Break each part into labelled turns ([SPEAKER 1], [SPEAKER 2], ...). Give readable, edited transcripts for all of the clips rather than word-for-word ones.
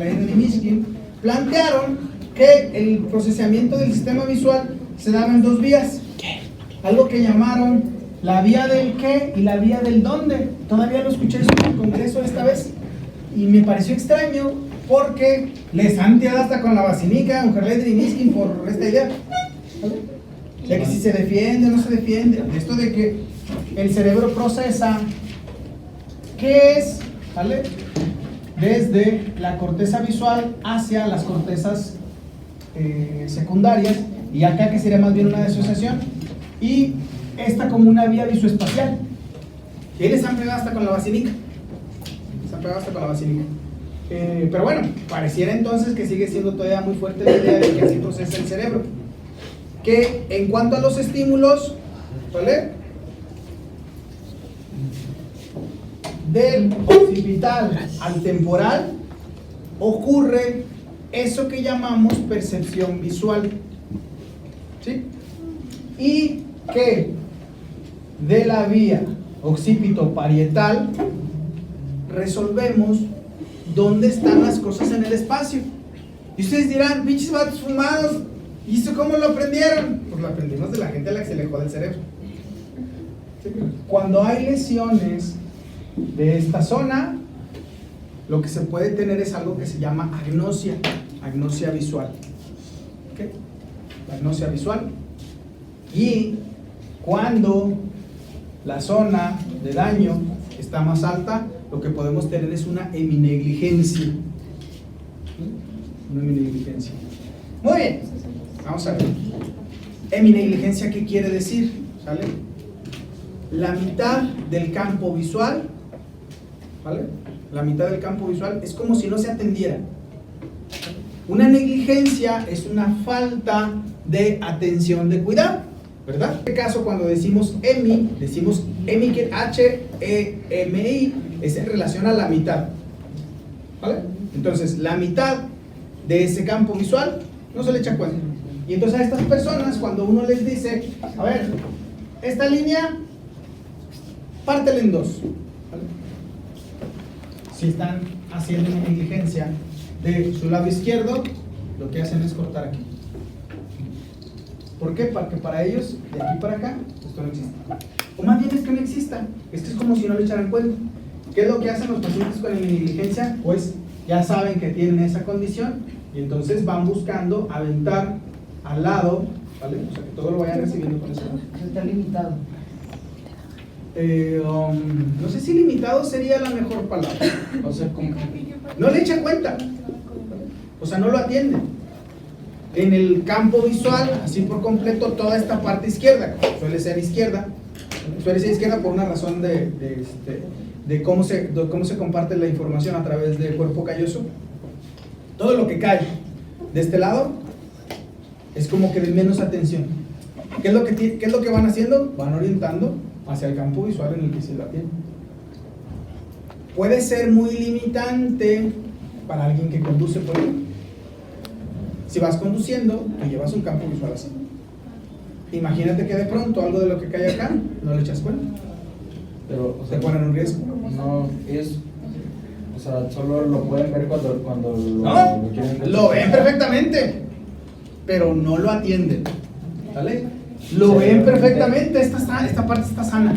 [SPEAKER 1] Herleiden y Mishkin, plantearon que el procesamiento del sistema visual se daba en dos vías. Algo que llamaron la vía del qué y la vía del dónde. Todavía lo escuché eso en el congreso esta vez y me pareció extraño porque les han tirado hasta con la basinica, Herleiden y Mishkin, por esta idea. ¿Vale? De que si se defiende o no se defiende, esto de que el cerebro procesa, ¿qué es? ¿Vale? Desde la corteza visual hacia las cortezas secundarias, y acá que sería más bien una disociación, y esta como una vía visoespacial. Y les han pegado hasta con la basinica. Pero bueno, pareciera entonces que sigue siendo todavía muy fuerte la idea de que así procesa el cerebro. Que en cuanto a los estímulos, ¿vale? Del occipital al temporal ocurre eso que llamamos percepción visual, ¿sí? Y que de la vía occipito-parietal resolvemos dónde están las cosas en el espacio. Y ustedes dirán, pinches vatos fumados, ¿y eso cómo lo aprendieron? Pues lo aprendimos de la gente a la que se le jode el cerebro. ¿Sí? Cuando hay lesiones de esta zona, lo que se puede tener es algo que se llama agnosia visual. ¿Okay? La agnosia visual. Y cuando la zona de daño está más alta, lo que podemos tener es una heminegligencia. Una heminegligencia. Muy bien, vamos a ver. Heminegligencia, ¿qué quiere decir? ¿Sale? La mitad del campo visual, ¿vale? La mitad del campo visual es como si no se atendiera. Una negligencia es una falta de atención, de cuidado, ¿verdad? En este caso, cuando decimos hemi, que H-E-M-I, es en relación a la mitad, ¿vale? Entonces, la mitad de ese campo visual no se le echa cuenta. Y entonces a estas personas, cuando uno les dice, a ver, esta línea, pártela en dos, ¿vale? Si están haciendo una negligencia de su lado izquierdo, lo que hacen es cortar aquí. ¿Por qué? Porque para ellos, de aquí para acá, esto no existe. O más bien es que no exista, es que es como si no le echaran cuenta. ¿Qué es lo que hacen los pacientes con negligencia? Pues ya saben que tienen esa condición y entonces van buscando aventar al lado, ¿vale? O sea, que todo lo vayan recibiendo con ese lado.
[SPEAKER 2] Está limitado.
[SPEAKER 1] No sé si limitado sería la mejor palabra.
[SPEAKER 2] O sea, como
[SPEAKER 1] no le echan cuenta, o sea, no lo atienden. En el campo visual, así por completo, toda esta parte izquierda, suele ser izquierda por una razón de cómo se comparte la información a través del cuerpo calloso. Todo lo que cae de este lado es como que de menos atención. ¿Qué es lo que van haciendo? Van orientando hacia el campo visual en el que se la tiene. Puede ser muy limitante para alguien que conduce por ahí. Si vas conduciendo y llevas un campo visual así, imagínate que de pronto algo de lo que cae acá no le echas cuenta.
[SPEAKER 3] Pero, o sea,
[SPEAKER 1] te ponen un riesgo.
[SPEAKER 3] No, ellos, o sea, solo lo pueden ver cuando
[SPEAKER 1] No,
[SPEAKER 3] quieren.
[SPEAKER 1] lo ven perfectamente, pero no lo atienden. ¿Vale? Lo ven perfectamente, esta parte está sana.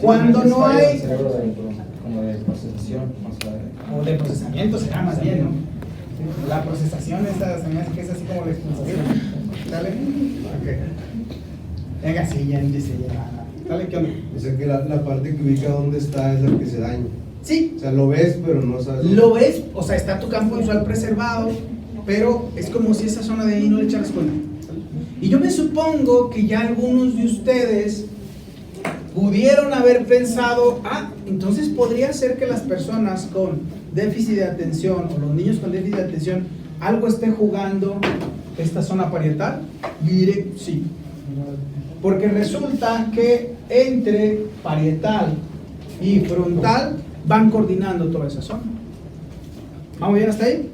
[SPEAKER 1] Cuando no hay...
[SPEAKER 3] Como de procesión,
[SPEAKER 1] o de procesamiento será más bien, ¿no? La procesación esta se me hace que es así como la expulsación. ¿Sale? Ok. Venga, sí, ya dice ya. ¿Sale? ¿Qué onda?
[SPEAKER 4] O sea que la parte que ubica dónde está es la que se daña.
[SPEAKER 1] Sí.
[SPEAKER 4] O sea, lo ves, pero no sabes.
[SPEAKER 1] Lo ves, o sea, está tu campo visual preservado, pero es como si esa zona de ahí no le echaras cuenta. Y yo me supongo que ya algunos de ustedes pudieron haber pensado, entonces podría ser que las personas con déficit de atención o los niños con déficit de atención algo esté jugando esta zona parietal. Y diré sí, porque resulta que entre parietal y frontal van coordinando toda esa zona. ¿Vamos bien hasta ahí?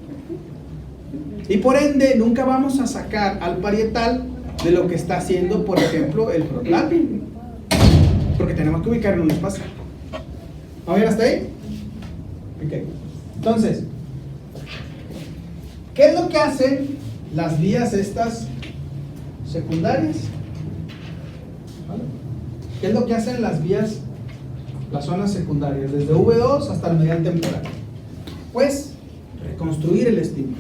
[SPEAKER 1] Y por ende nunca vamos a sacar al parietal de lo que está haciendo, por ejemplo, el frontal, porque tenemos que ubicar en un espacio. ¿Vamos bien hasta ahí? Ok. Entonces, ¿qué es lo que hacen las vías estas secundarias? ¿Vale? ¿Qué es lo que hacen las vías, las zonas secundarias, desde V2 hasta el medial temporal? Pues, reconstruir el estímulo.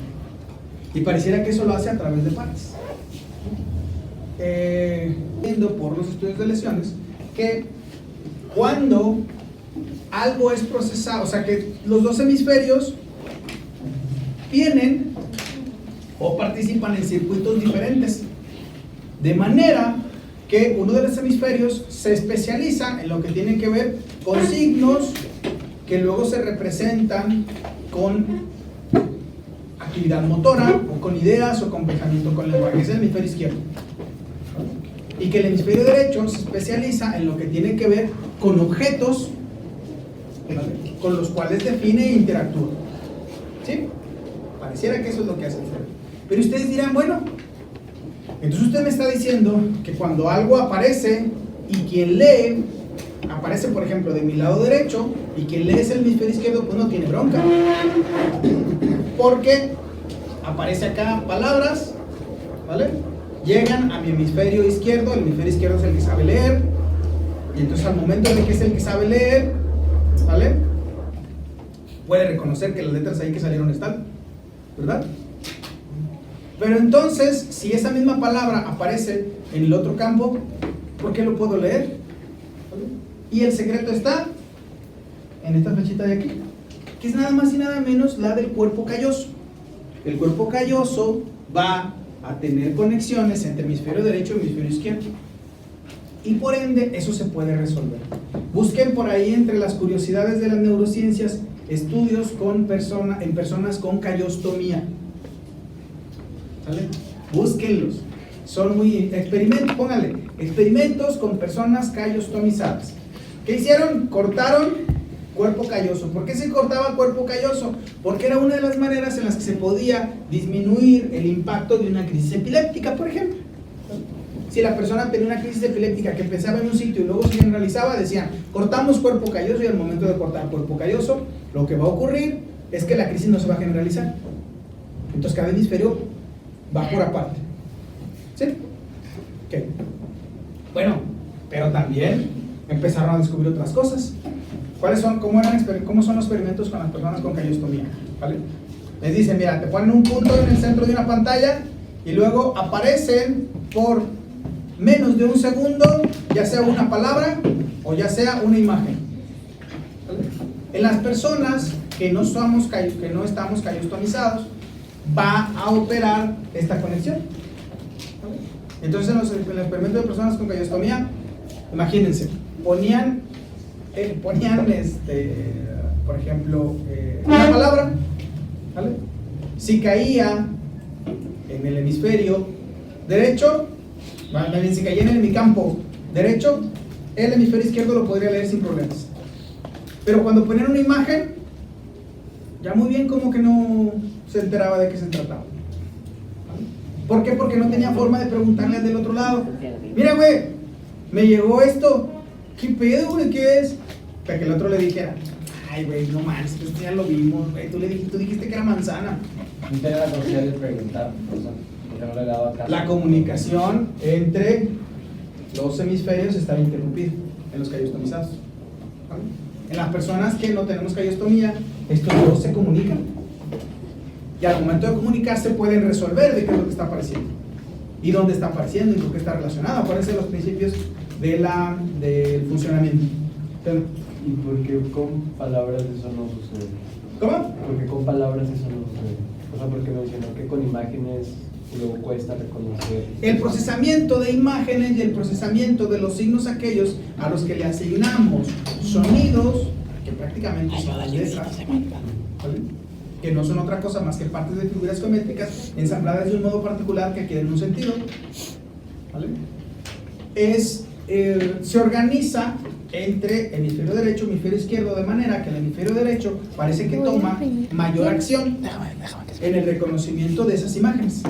[SPEAKER 1] Y pareciera que eso lo hace a través de partes. Viendo por los estudios de lesiones que cuando algo es procesado, o sea que los dos hemisferios tienen o participan en circuitos diferentes, de manera que uno de los hemisferios se especializa en lo que tiene que ver con signos que luego se representan con actividad motora o con ideas o con pensamiento con lenguaje. Es el hemisferio izquierdo. Y que el hemisferio derecho se especializa en lo que tiene que ver con objetos, ¿vale?, con los cuales define e interactúa. ¿Sí? Pareciera que eso es lo que hace el cerebro. Pero ustedes dirán, bueno, entonces usted me está diciendo que cuando algo aparece y quien lee, aparece por ejemplo de mi lado derecho y quien lee es el hemisferio izquierdo, pues no tiene bronca. Porque aparece acá palabras, ¿vale?, llegan a mi hemisferio izquierdo, el hemisferio izquierdo es el que sabe leer, y entonces al momento de que es el que sabe leer, ¿vale?, puede reconocer que las letras ahí que salieron están, ¿verdad? Pero entonces, si esa misma palabra aparece en el otro campo, ¿por qué lo puedo leer? ¿Vale? Y el secreto está en esta flechita de aquí, que es nada más y nada menos la del cuerpo calloso. El cuerpo calloso va a tener conexiones entre hemisferio derecho y hemisferio izquierdo, y por ende eso se puede resolver. Busquen por ahí entre las curiosidades de las neurociencias estudios en personas con callostomía, ¿sale? Búsquenlos, son muy experimentos, pónganle experimentos con personas callostomizadas. ¿Qué hicieron? Cortaron cuerpo calloso. ¿Por qué se cortaba cuerpo calloso? Porque era una de las maneras en las que se podía disminuir el impacto de una crisis epiléptica, por ejemplo. Si la persona tenía una crisis epiléptica que empezaba en un sitio y luego se generalizaba, decían, cortamos cuerpo calloso, y al momento de cortar cuerpo calloso, lo que va a ocurrir es que la crisis no se va a generalizar. Entonces cada hemisferio va por aparte. ¿Sí? Ok. Bueno, pero también empezaron a descubrir otras cosas. ¿Cuáles son? ¿Cómo son los experimentos con las personas con callostomía? ¿Vale? Les dicen, mira, te ponen un punto en el centro de una pantalla y luego aparecen por menos de un segundo, ya sea una palabra o ya sea una imagen. ¿Vale? En las personas que no estamos callostomizados, va a operar esta conexión. ¿Vale? Entonces en el experimento de personas con callostomía, imagínense, ponían por ejemplo, una palabra, ¿vale? Si caía en el hemisferio derecho, si caía en mi campo derecho, el hemisferio izquierdo lo podría leer sin problemas. Pero cuando ponían una imagen, ya muy bien como que no se enteraba de qué se trataba. ¿Vale? ¿Por qué? Porque no tenía forma de preguntarle al del otro lado. Mira, güey, me llegó esto. ¿Qué pedo, güey? ¿Qué es? Para que el otro le dijera, ay, güey, no manches, pues ya lo vimos, güey, tú dijiste que era manzana.
[SPEAKER 3] No tenía la capacidad de preguntar, porque no le daba caso.
[SPEAKER 1] La comunicación entre los hemisferios está interrumpida en los callostomizados. ¿Vale? En las personas que no tenemos callostomía, estos dos se comunican. Y al momento de comunicarse pueden resolver de qué es lo que está apareciendo. Y dónde está apareciendo y con qué está relacionado. Acuérdense de los principios del funcionamiento.
[SPEAKER 2] ¿Y por qué con palabras eso no sucede?
[SPEAKER 1] ¿Cómo?
[SPEAKER 2] Porque con palabras eso no sucede. O sea, porque mencionó que con imágenes luego cuesta reconocer.
[SPEAKER 1] El procesamiento de imágenes y el procesamiento de los signos aquellos a los que le asignamos sonidos, que prácticamente son las letras, ¿vale?, que no son otra cosa más que partes de figuras geométricas ensambladas de un modo particular que adquieren un sentido, ¿vale?, se organiza entre hemisferio derecho y hemisferio izquierdo, de manera que el hemisferio derecho parece que toma mayor acción en el reconocimiento de esas imágenes,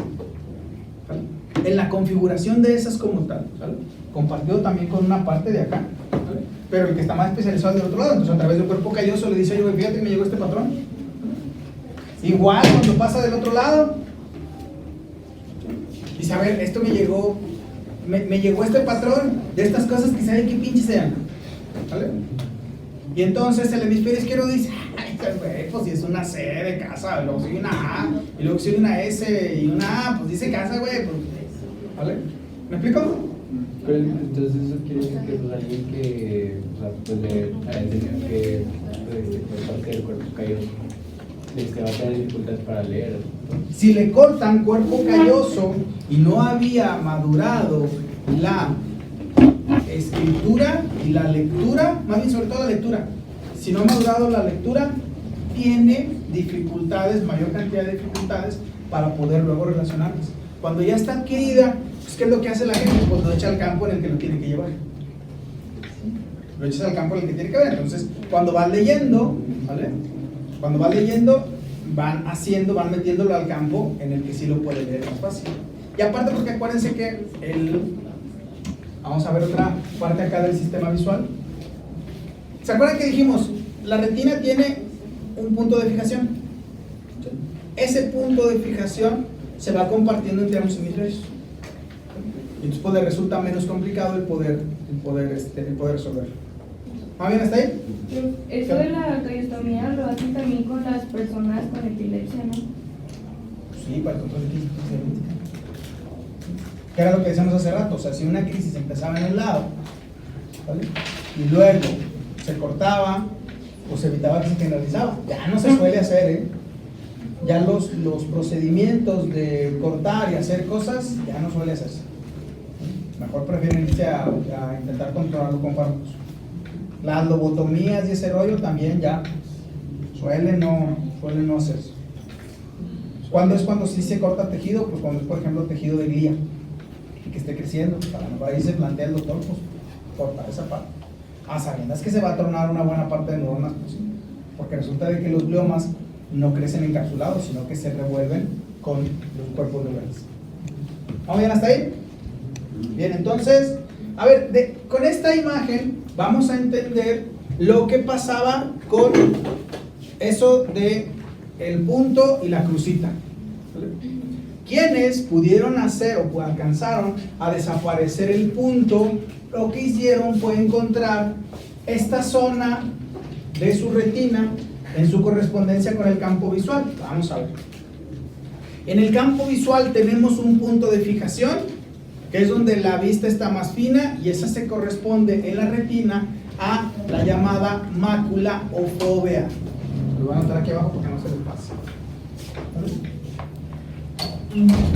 [SPEAKER 1] ¿vale?, en la configuración de esas como tal, ¿vale?, compartido también con una parte de acá, ¿vale?, pero el que está más especializado es del otro lado. Entonces a través del cuerpo calloso le dice, oye, fíjate que me llegó este patrón, Igual cuando pasa del otro lado, dice, a ver, esto me llegó este patrón de estas cosas que sabe qué pinches sean, ¿vale? Y entonces el hemisferio izquierdo dice, ay, güey, pues si es una C de casa, luego soy una A, y luego soy una S y una A, pues dice casa, güey, pues, ¿vale? ¿Me explico?
[SPEAKER 2] Pero entonces eso quiere decir que pues alguien que, o sea, pues que por parte del cuerpo calloso, que va a tener dificultades para leer.
[SPEAKER 1] Si le cortan cuerpo calloso y no había madurado la escritura y la lectura, más bien sobre todo la lectura, si no ha madurado la lectura, tiene dificultades, mayor cantidad de dificultades para poder luego relacionarlas. Cuando ya está adquirida, pues, ¿qué es lo que hace la gente? Pues lo echa al campo en el que lo tiene que llevar. Lo echas al campo en el que tiene que ver. Entonces, cuando vas leyendo, ¿vale? Cuando vas leyendo, van metiéndolo al campo en el que sí lo puede leer más fácil. Y aparte porque acuérdense que vamos a ver otra parte acá del sistema visual. ¿Se acuerdan que dijimos? La retina tiene un punto de fijación. Ese punto de fijación se va compartiendo entre ambos hemisferios. Y entonces pues, le resulta menos complicado el poder resolverlo. ¿Va bien hasta ahí?
[SPEAKER 5] Eso de la callostomía lo hacen también con las personas con epilepsia, ¿no?
[SPEAKER 1] Sí, para el control de crisis. Que era lo que decíamos hace rato. O sea, si una crisis empezaba en un lado, ¿vale? Y luego se cortaba o se evitaba que se generalizaba. Ya no se suele hacer, ¿eh? Ya los procedimientos de cortar y hacer cosas ya no suele hacerse. Mejor prefieren irse a intentar controlarlo con fármacos. Las lobotomías y ese rollo también ya suelen no hacerse. ¿Cuándo es cuando sí se corta tejido? Pues cuando es, por ejemplo, tejido de glía y que esté creciendo. Para ahí se plantea el doctor, pues cortar esa parte. A sabiendas que se va a tronar una buena parte de neuronas, pues sí, porque resulta de que los gliomas no crecen encapsulados, sino que se revuelven con los cuerpos neurales. ¿Vamos bien hasta ahí? Bien, entonces, a ver, con esta imagen vamos a entender lo que pasaba con eso de el punto y la crucita. ¿Vale? Quienes pudieron hacer o alcanzaron a desaparecer el punto, lo que hicieron fue encontrar esta zona de su retina en su correspondencia con el campo visual. Vamos a ver. En el campo visual tenemos un punto de fijación, que es donde la vista está más fina, y esa se corresponde en la retina a la llamada mácula o fóvea. Lo voy a anotar aquí abajo porque no se les pase.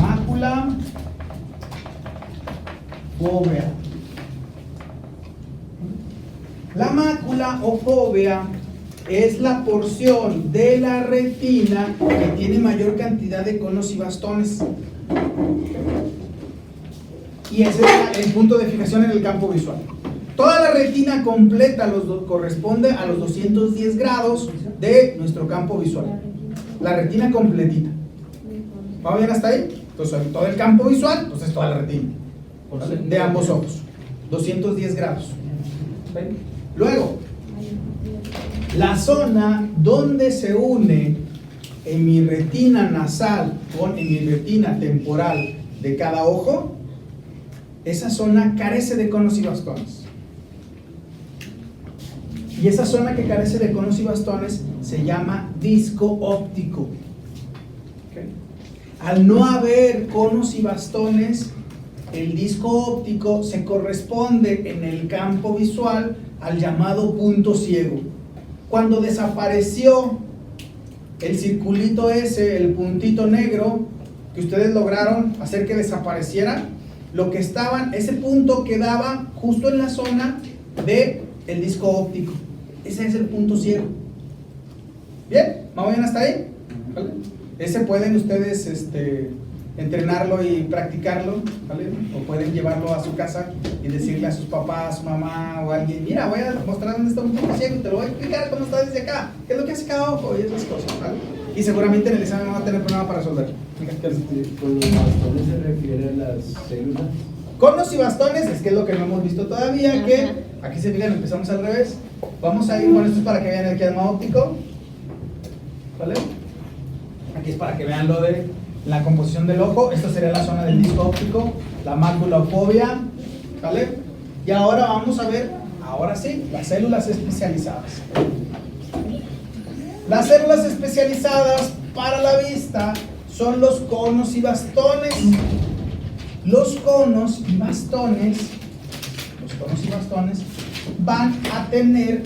[SPEAKER 1] Mácula fóvea. La mácula o fóvea es la porción de la retina que tiene mayor cantidad de conos y bastones. Y ese es el punto de fijación en el campo visual. Toda la retina completa corresponde a los 210 grados de nuestro campo visual. La retina completita. ¿Va bien hasta ahí? Entonces, todo el campo visual, pues es toda la retina. De ambos ojos. 210 grados. ¿Ven? Luego, la zona donde se une en mi retina nasal con en mi retina temporal de cada ojo, esa zona carece de conos y bastones. Y esa zona que carece de conos y bastones se llama disco óptico. ¿Okay? Al no haber conos y bastones, el disco óptico se corresponde en el campo visual al llamado punto ciego. Cuando desapareció el circulito ese, el puntito negro, que ustedes lograron hacer que desapareciera, lo que estaban, ese punto quedaba justo en la zona del disco óptico. Ese es el punto ciego. ¿Bien? ¿Vamos bien hasta ahí? ¿Vale? Ese pueden ustedes entrenarlo y practicarlo, ¿vale? O pueden llevarlo a su casa y decirle a sus papás, a su mamá o a alguien, mira, voy a mostrar dónde está un punto ciego y te lo voy a explicar cómo está desde acá, qué es lo que hace cada ojo y esas cosas, ¿vale? Y seguramente en el examen no va a tener problema para resolver.
[SPEAKER 2] ¿Con los bastones se refiere a las células?
[SPEAKER 1] Conos y bastones, es que es lo que no hemos visto todavía, que aquí se fijan, empezamos al revés. Vamos a ir con esto para que vean el esquema óptico, ¿vale? Aquí es para que vean lo de la composición del ojo. Esta sería la zona del disco óptico, la maculofobia, ¿vale? Y ahora vamos a ver, ahora sí, las células especializadas. Las células especializadas para la vista son los conos y bastones. Los conos y bastones van a tener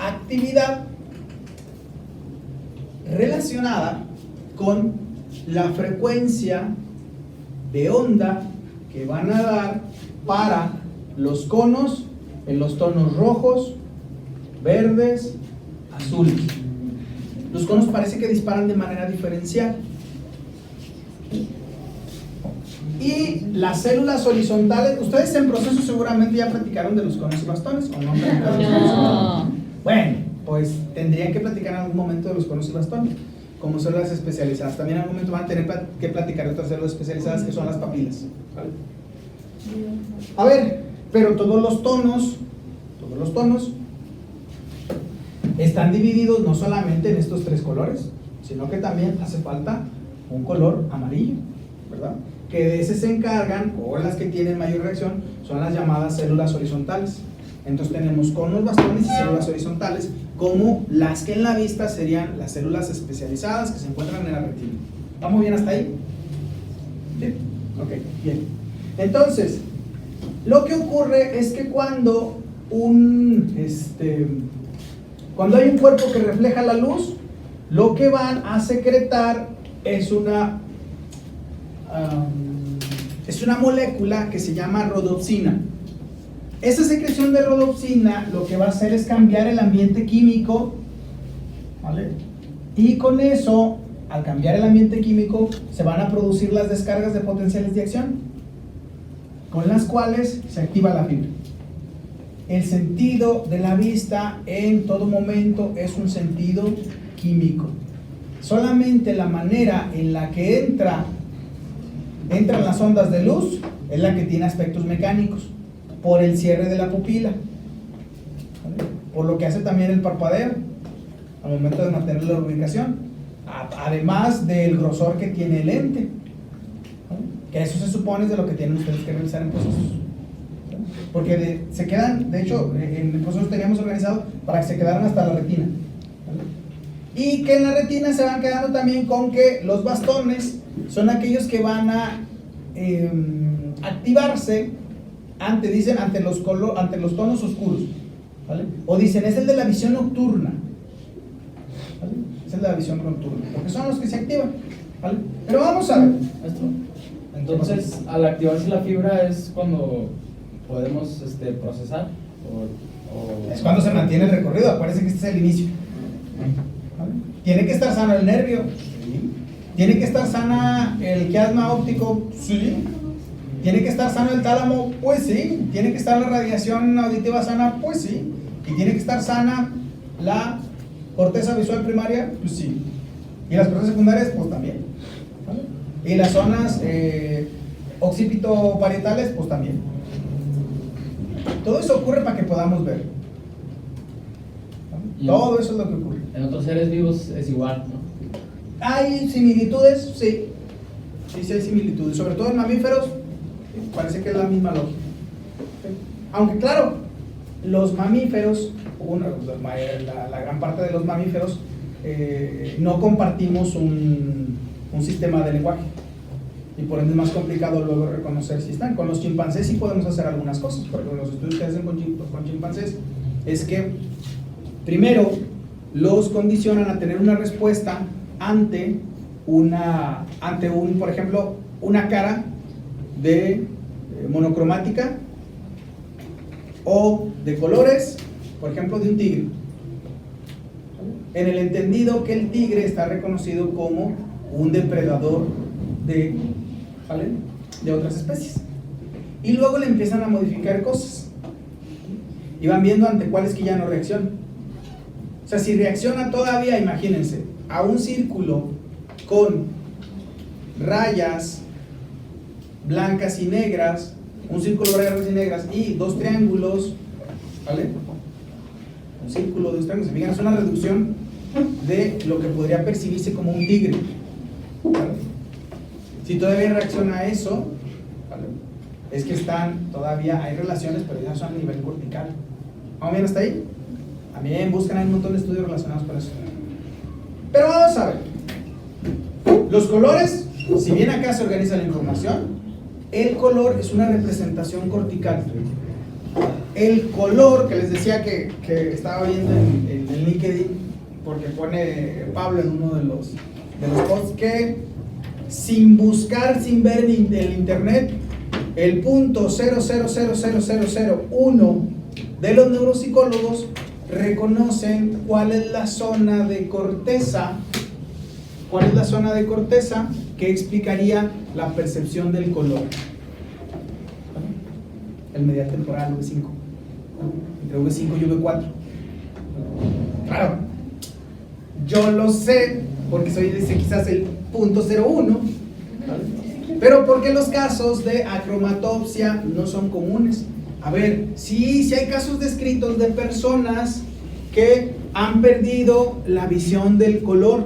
[SPEAKER 1] actividad relacionada con la frecuencia de onda que van a dar para los conos en los tonos rojos, verdes, azules. Los conos parece que disparan de manera diferencial. Y las células horizontales, ustedes en proceso seguramente ya platicaron de los conos y bastones, ¿o no?
[SPEAKER 6] No.
[SPEAKER 1] Bueno, pues tendrían que platicar en algún momento de los conos y bastones, como células especializadas. También en algún momento van a tener que platicar de otras células especializadas que son las papilas, ¿vale? A ver, pero todos los tonos están divididos no solamente en estos tres colores, sino que también hace falta un color amarillo, ¿verdad? Que de ese se encargan, o las que tienen mayor reacción, son las llamadas células horizontales. Entonces tenemos conos, bastones y células horizontales, como las que en la vista serían las células especializadas que se encuentran en la retina. ¿Vamos bien hasta ahí? ¿Sí? Ok, bien. Entonces, lo que ocurre es que cuando hay un cuerpo que refleja la luz, lo que van a secretar es una molécula que se llama rodopsina. Esa secreción de rodopsina lo que va a hacer es cambiar el ambiente químico, ¿vale? Y con eso, al cambiar el ambiente químico, se van a producir las descargas de potenciales de acción, con las cuales se activa la fibra. El sentido de la vista en todo momento es un sentido químico. Solamente la manera en la que entran las ondas de luz es la que tiene aspectos mecánicos, por el cierre de la pupila, ¿vale? Por lo que hace también el parpadeo al momento de mantener la ubicación, además del grosor que tiene el lente, ¿vale? Que eso se supone es de lo que tienen ustedes que realizar en procesos, ¿vale? Porque se quedan, de hecho, en el proceso teníamos organizado para que se quedaran hasta la retina, ¿vale? Y que en la retina se van quedando también con que los bastones son aquellos que van a activarse ante los tonos oscuros, ¿vale? O dicen, es el de la visión nocturna, ¿vale? Es el de la visión nocturna, porque son los que se activan, ¿vale? Pero vamos a ver.
[SPEAKER 3] Entonces, al activarse la fibra es cuando podemos procesar o...
[SPEAKER 1] Es cuando se mantiene el recorrido. Acuérdense que este es el inicio, ¿vale? Tiene que estar sano el nervio, sí. Tiene que estar sana el quiasma óptico, sí. ¿Tiene que estar sano el tálamo? Pues sí. ¿Tiene que estar la radiación auditiva sana? Pues sí. ¿Y tiene que estar sana la corteza visual primaria? Pues sí. ¿Y las cortezas secundarias? Pues también, ¿vale? ¿Y las zonas occipito-parietales? Pues también. Todo eso ocurre para que podamos ver, ¿vale? Todo eso es lo que ocurre.
[SPEAKER 2] En otros seres vivos es igual, ¿no?
[SPEAKER 1] ¿Hay similitudes? Sí. Sí hay similitudes. Sobre todo en mamíferos, parece que es la misma lógica. Aunque claro, los mamíferos, la gran parte de los mamíferos, no compartimos un sistema de lenguaje. Y por ende es más complicado luego reconocer si están. Con los chimpancés sí podemos hacer algunas cosas. Por ejemplo, los estudios que hacen con chimpancés es que primero los condicionan a tener una respuesta ante por ejemplo, una cara de monocromática o de colores, por ejemplo, de un tigre, en el entendido que el tigre está reconocido como un depredador de otras especies, y luego le empiezan a modificar cosas y van viendo ante cuáles que ya no reaccionan. O sea, si reacciona todavía, imagínense, a un círculo con rayas blancas y negras, un círculo de rayas y negras y dos triángulos, ¿vale? Un círculo de dos triángulos, se fijan, es una reducción de lo que podría percibirse como un tigre. ¿Vale? Si todavía reacciona a eso, ¿vale? Es que todavía hay relaciones, pero ya son a nivel cortical. ¿Vamos bien hasta ahí? También buscan, hay un montón de estudios relacionados con eso. Pero vamos a ver. Los colores, si bien acá se organiza la información, el color es una representación cortical. El color, que les decía que estaba viendo en LinkedIn, porque pone Pablo en uno de los posts, que sin buscar, sin ver en el internet, el punto 0.0000001 de los neuropsicólogos reconocen cuál es la zona de corteza, que explicaría la percepción del color. El medial temporal, V5, entre V5 y V4. Claro, yo lo sé porque soy de quizás el punto 0.1, pero porque los casos de acromatopsia no son comunes. A ver, sí hay casos descritos de personas que han perdido la visión del color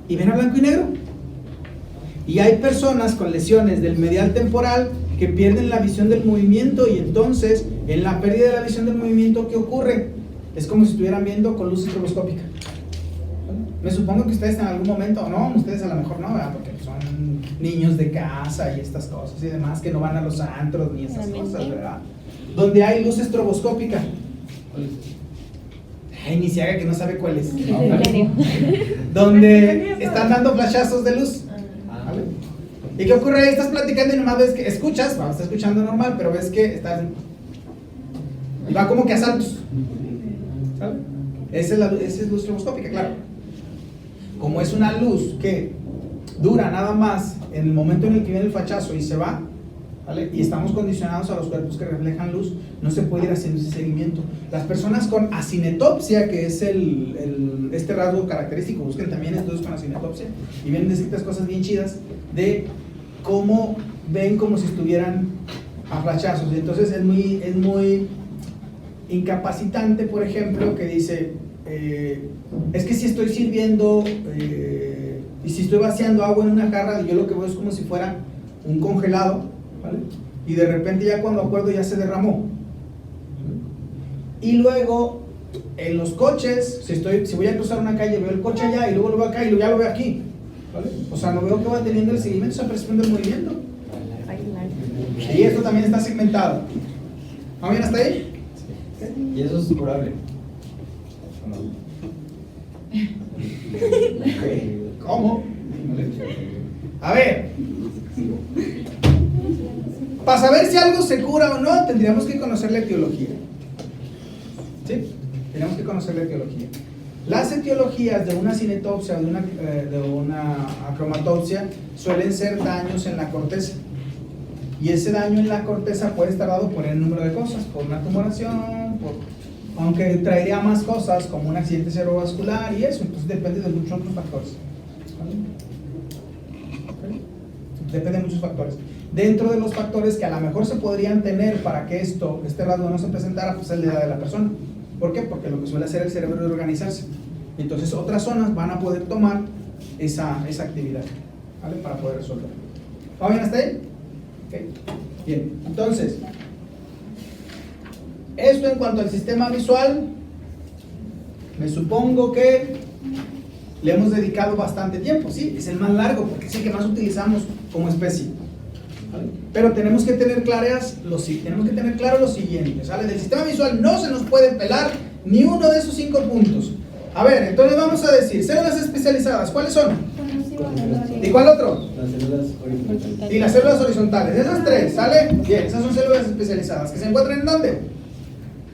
[SPEAKER 1] y ven a blanco y negro. Y hay personas con lesiones del medial temporal que pierden la visión del movimiento, y entonces en la pérdida de la visión del movimiento, ¿qué ocurre? Es como si estuvieran viendo con luz estroboscópica. Me supongo que ustedes en algún momento, o no, ustedes a lo mejor no, ¿verdad? Porque son niños de casa y estas cosas y demás, que no van a los antros ni esas cosas, ¿verdad? Donde hay luz estroboscópica. Ay, ni se haga que no sabe cuál es. ¿No? Donde están dando flashazos de luz. ¿Vale? ¿Y qué ocurre ahí? Estás platicando y nomás ves que escuchas, estás escuchando normal, pero ves que estás... va como que a saltos. ¿Vale? Esa es luz estroboscópica, claro. Como es una luz que dura nada más en el momento en el que viene el flachazo y se va, ¿vale? Y estamos condicionados a los cuerpos que reflejan luz, no se puede ir haciendo ese seguimiento. Las personas con acinetopsia, que es este rasgo característico, busquen también estudios con acinetopsia y vienen descritas cosas bien chidas de cómo ven como si estuvieran a flachazos. Y entonces es muy incapacitante, por ejemplo, que dice, es que si estoy sirviendo y si estoy vaciando agua en una jarra, yo lo que veo es como si fuera un congelado, ¿vale? Y de repente ya cuando acuerdo ya se derramó. Y luego en los coches, si voy a cruzar una calle, veo el coche allá y luego lo veo acá y luego ya lo veo aquí, ¿vale? O sea, no veo que va teniendo el seguimiento, esa percepción del movimiento. Y esto también está segmentado. ¿Vamos bien hasta ahí?
[SPEAKER 3] Y eso es curable.
[SPEAKER 1] ¿Cómo? A ver, para saber si algo se cura o no, tendríamos que conocer la etiología. ¿Sí? Tenemos que conocer la etiología. Las etiologías de una cinetopsia o de una acromatopsia suelen ser daños en la corteza. Y ese daño en la corteza puede estar dado por el número de cosas, por una tumoración, aunque traería más cosas como un accidente cerebrovascular y eso, entonces depende de muchos otros factores. ¿Vale? Depende de muchos factores. Dentro de los factores que a lo mejor se podrían tener para que este rasgo no se presentara, pues es la edad de la persona. ¿Por qué? Porque lo que suele hacer el cerebro es organizarse. Entonces otras zonas van a poder tomar esa actividad, ¿vale? Para poder resolver. ¿Va bien hasta ahí? Okay. Bien, entonces, esto en cuanto al sistema visual, me supongo que le hemos dedicado bastante tiempo, sí, es el más largo porque es el que más utilizamos como especie. ¿Vale? Pero tenemos que tener claro lo siguiente, ¿sale? Del sistema visual no se nos puede pelar ni uno de esos 5 puntos. A ver, entonces vamos a decir, células especializadas, ¿cuáles son? ¿Y cuál otro?
[SPEAKER 2] Las células horizontales.
[SPEAKER 1] Y las células horizontales, esas 3, ¿sale? Bien, esas son células especializadas, ¿que se encuentran en dónde?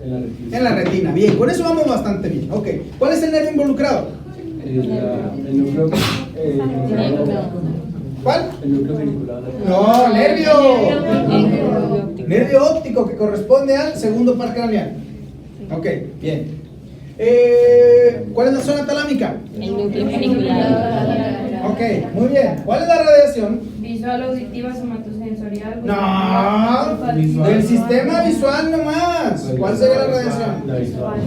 [SPEAKER 2] En la retina.
[SPEAKER 1] En la retina, bien, con eso vamos bastante bien. Ok, ¿cuál es el nervio involucrado?
[SPEAKER 2] El núcleo.
[SPEAKER 1] ¿Cuál?
[SPEAKER 2] El núcleo geniculado.
[SPEAKER 1] No, nervio. Nervio óptico, que corresponde al segundo par craneal. Ok, bien. ¿Cuál es la zona talámica?
[SPEAKER 6] El núcleo genicular.
[SPEAKER 1] Ok, muy bien. ¿Cuál es la radiación?
[SPEAKER 5] Visual, auditiva, somatosensorial.
[SPEAKER 1] No, del sistema visual nomás. ¿Cuál sería la radiación?
[SPEAKER 2] La visual.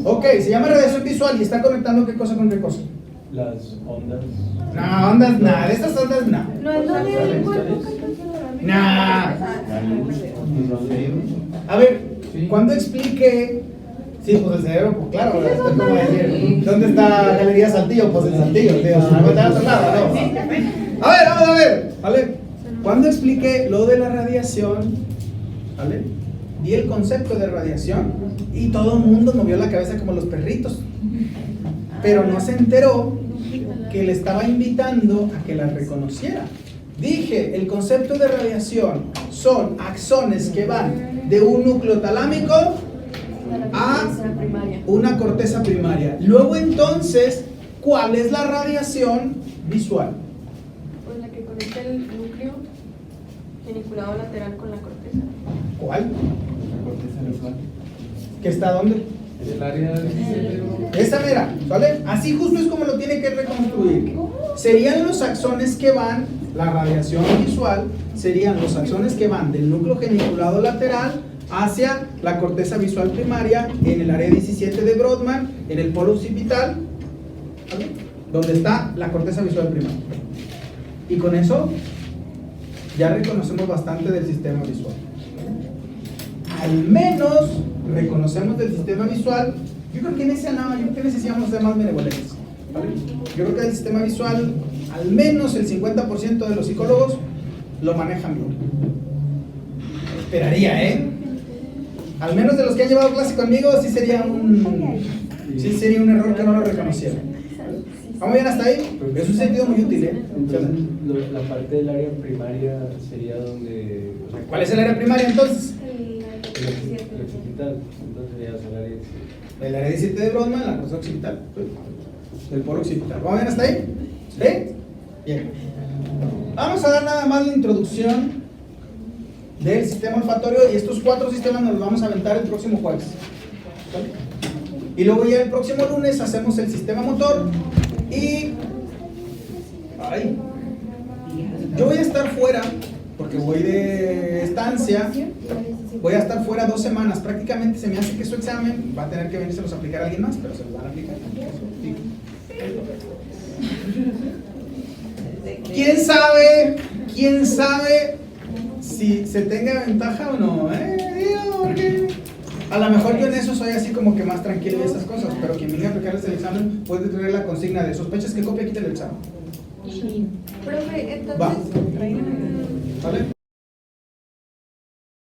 [SPEAKER 1] Ok, se llama radiación visual y está conectando qué cosa con qué cosa.
[SPEAKER 2] Las ondas.
[SPEAKER 1] No, ondas nada, de estas ondas nada.
[SPEAKER 5] No es donde el cuerpo
[SPEAKER 1] Nah.
[SPEAKER 2] La luz.
[SPEAKER 1] A ver,
[SPEAKER 2] Sí.
[SPEAKER 1] cuando explique. Sí, pues el cerebro, pues claro, ¿verdad? Esto es como decir, ¿dónde está Galería Saltillo? Pues en Saltillo, tío, si no está en otro lado, ¿no? A ver, vamos a ver, ¿vale? Cuando explique lo de la radiación, ¿vale? Di el concepto de radiación y todo el mundo movió la cabeza como los perritos. Pero no se enteró que le estaba invitando a que la reconociera. Dije, el concepto de radiación son axones que van de un núcleo talámico a una corteza primaria. Luego entonces, ¿cuál es la radiación visual?
[SPEAKER 7] Pues la que conecta el núcleo geniculado lateral con la corteza.
[SPEAKER 1] ¿Cuál?
[SPEAKER 2] La corteza visual.
[SPEAKER 1] ¿Que está dónde?
[SPEAKER 2] Es el área de...
[SPEAKER 1] Esa mera, ¿vale? Así justo es como lo tiene que reconstruir. Serían los axones que van, la radiación visual, serían los axones que van del núcleo geniculado lateral hacia la corteza visual primaria en el área 17 de Brodmann, en el polo occipital, ¿vale? Donde está la corteza visual primaria. Y con eso ya reconocemos bastante del sistema visual. Al menos reconocemos del sistema visual. Yo creo que en ese no, yo creo que en ese sí vamos a ser más benevolentes, ¿vale? Yo creo que el sistema visual, al menos el 50% de los psicólogos lo manejan bien. Esperaría, ¿eh? Al menos de los que han llevado clase conmigo, sí sería un error que no lo reconocieran. ¿Vamos bien hasta ahí? Es un sentido muy útil, ¿eh?
[SPEAKER 2] Entonces, la parte del área primaria sería donde... O sea,
[SPEAKER 1] ¿Cuál es el área primaria entonces?
[SPEAKER 2] el occipital. Entonces sería el área...
[SPEAKER 1] El área 17 de Brodmann, la corteza occipital. El polo occipital. ¿Vamos bien hasta ahí? ¿Sí? Bien. Vamos a dar nada más la introducción del sistema olfatorio y estos 4 sistemas nos los vamos a aventar el próximo jueves. ¿Vale? Y luego ya el próximo lunes hacemos el sistema motor y... Ay, yo voy a estar fuera porque voy de estancia. Voy a estar fuera 2 semanas. Prácticamente se me hace que su examen va a tener que venirse a aplicar a alguien más, pero se los van a aplicar. Sí. ¿Quién sabe si se tenga ventaja o no? Digo, porque a lo mejor yo en eso soy así como que más tranquilo y esas cosas, pero quien venga a aplicarles el examen puede tener la consigna de sospechas que copia, quita el examen.
[SPEAKER 7] Profe,
[SPEAKER 1] Va.
[SPEAKER 7] entonces,
[SPEAKER 1] ¿Vale?